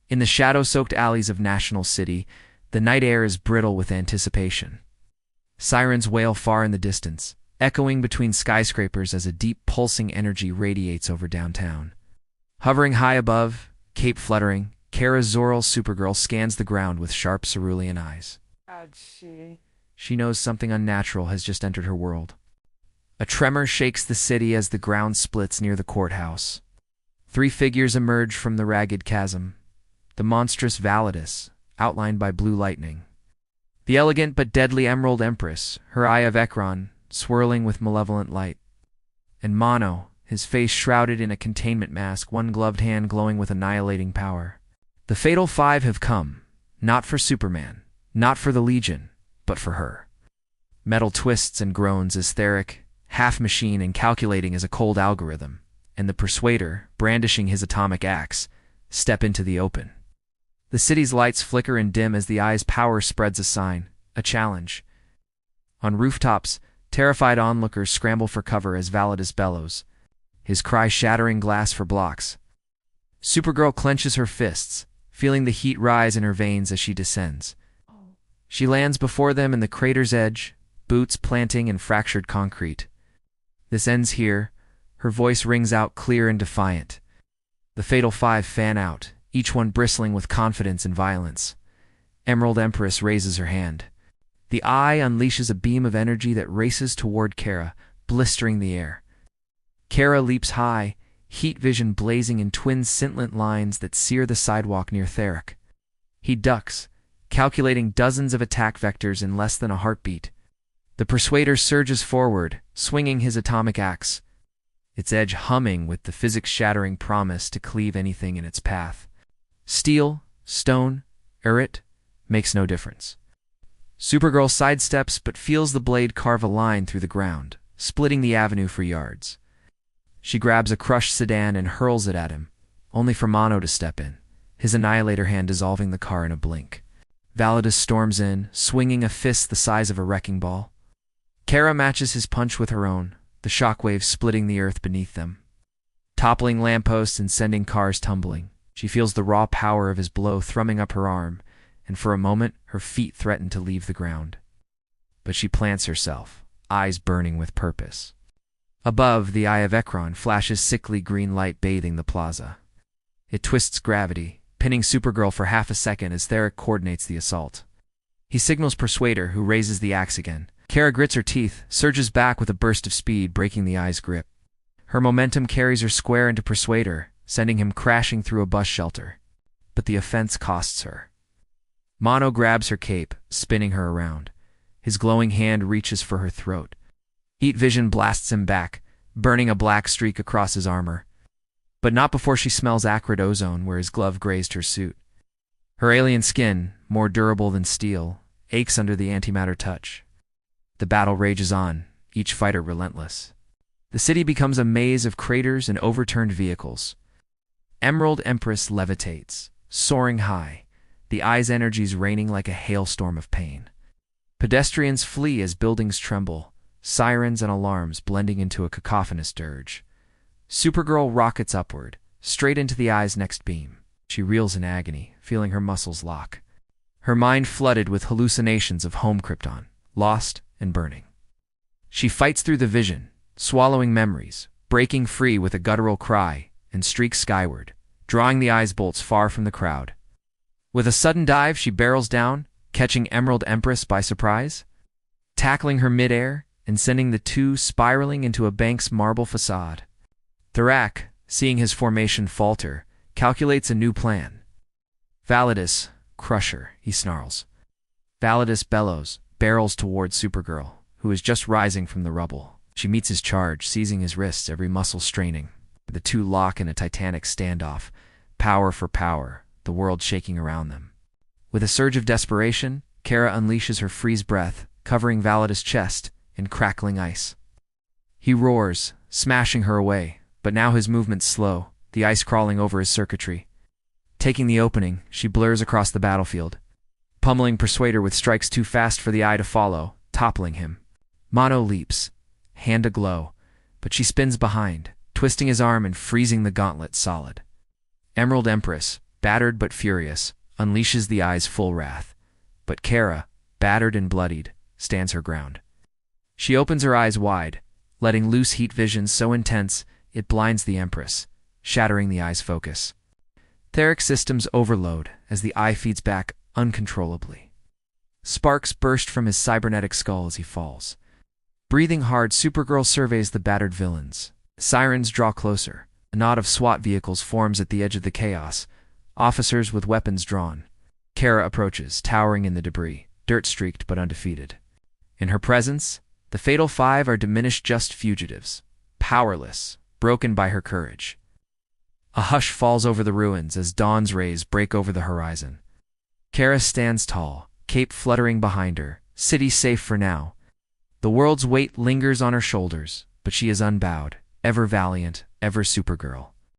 In the shadow-soaked alleys of National City, the night air is brittle with anticipation. Sirens wail far in the distance, echoing between skyscrapers as a deep pulsing energy radiates over downtown. Hovering high above, cape fluttering, Kara Zor-El's Supergirl scans the ground with sharp cerulean eyes. She knows something unnatural has just entered her world. A tremor shakes the city as the ground splits near the courthouse. 3 figures emerge from the ragged chasm. The monstrous Validus, outlined by blue lightning. The elegant but deadly Emerald Empress, her eye of Ekron, swirling with malevolent light. And Mano, his face shrouded in a containment mask, one gloved hand glowing with annihilating power. The Fatal Five have come, not for Superman, not for the Legion, but for her. Metal twists and groans as Tharok, half machine and calculating as a cold algorithm, and the Persuader, brandishing his atomic axe, step into the open. The city's lights flicker and dim as the eye's power spreads a sign, a challenge. On rooftops, terrified onlookers scramble for cover as Validus bellows, his cry shattering glass for blocks. Supergirl clenches her fists, feeling the heat rise in her veins as she descends. She lands before them in the crater's edge, boots planting in fractured concrete. This ends here. Her voice rings out clear and defiant. The Fatal Five fan out, each one bristling with confidence and violence. Emerald Empress raises her hand. The eye unleashes a beam of energy that races toward Kara, blistering the air. Kara leaps high, heat vision blazing in twin scintillant lines that sear the sidewalk near Tharok. He ducks, calculating dozens of attack vectors in less than a heartbeat. The Persuader surges forward, swinging his atomic axe, its edge humming with the physics-shattering promise to cleave anything in its path. Steel, stone, earth, makes no difference. Supergirl sidesteps but feels the blade carve a line through the ground, splitting the avenue for yards. She grabs a crushed sedan and hurls it at him, only for Mano to step in, his annihilator hand dissolving the car in a blink. Validus storms in, swinging a fist the size of a wrecking ball. Kara matches his punch with her own, the shockwaves splitting the earth beneath them. Toppling lampposts and sending cars tumbling, she feels the raw power of his blow thrumming up her arm, and for a moment her feet threaten to leave the ground. But she plants herself, eyes burning with purpose. Above, the Eye of Ekron flashes sickly green light bathing the plaza. It twists gravity, pinning Supergirl for half a second as Tharok coordinates the assault. He signals Persuader, who raises the axe again. Kara grits her teeth, surges back with a burst of speed, breaking the Eye's grip. Her momentum carries her square into Persuader, sending him crashing through a bus shelter. But the offense costs her. Mano grabs her cape, spinning her around. His glowing hand reaches for her throat. Heat vision blasts him back, burning a black streak across his armor. But not before she smells acrid ozone where his glove grazed her suit. Her alien skin, more durable than steel, aches under the antimatter touch. The battle rages on, each fighter relentless. The city becomes a maze of craters and overturned vehicles. Emerald Empress levitates, soaring high, the Eye's energies raining like a hailstorm of pain. Pedestrians flee as buildings tremble, sirens and alarms blending into a cacophonous dirge. Supergirl rockets upward, straight into the Eye's next beam. She reels in agony, feeling her muscles lock. Her mind flooded with hallucinations of home Krypton, lost and burning. She fights through the vision, swallowing memories, breaking free with a guttural cry, and streaks skyward, drawing the Eye's bolts far from the crowd. With a sudden dive, she barrels down, catching Emerald Empress by surprise, tackling her midair and sending the two spiraling into a bank's marble facade. Tharok, seeing his formation falter, calculates a new plan. Validus, crush her, he snarls. Validus bellows, barrels towards Supergirl, who is just rising from the rubble. She meets his charge, seizing his wrists, every muscle straining. The two lock in a titanic standoff, power for power, the world shaking around them. With a surge of desperation, Kara unleashes her freeze breath, covering Validus' chest in crackling ice. He roars, smashing her away, but now his movement's slow, the ice crawling over his circuitry. Taking the opening, she blurs across the battlefield, pummeling Persuader with strikes too fast for the Eye to follow, toppling him. Mano leaps, hand aglow, but she spins behind, twisting his arm and freezing the gauntlet solid. Emerald Empress, battered but furious, unleashes the eye's full wrath. But Kara, battered and bloodied, stands her ground. She opens her eyes wide, letting loose heat visions so intense it blinds the Empress, shattering the eye's focus. Tharok's systems overload as the eye feeds back uncontrollably. Sparks burst from his cybernetic skull as he falls. Breathing hard, Supergirl surveys the battered villains. Sirens draw closer. A knot of SWAT vehicles forms at the edge of the chaos, officers with weapons drawn. Kara approaches, towering in the debris, dirt-streaked but undefeated. In her presence, the Fatal Five are diminished just fugitives, powerless, broken by her courage. A hush falls over the ruins as dawn's rays break over the horizon. Kara stands tall, cape fluttering behind her, city safe for now. The world's weight lingers on her shoulders, but she is unbowed, ever valiant, ever Supergirl.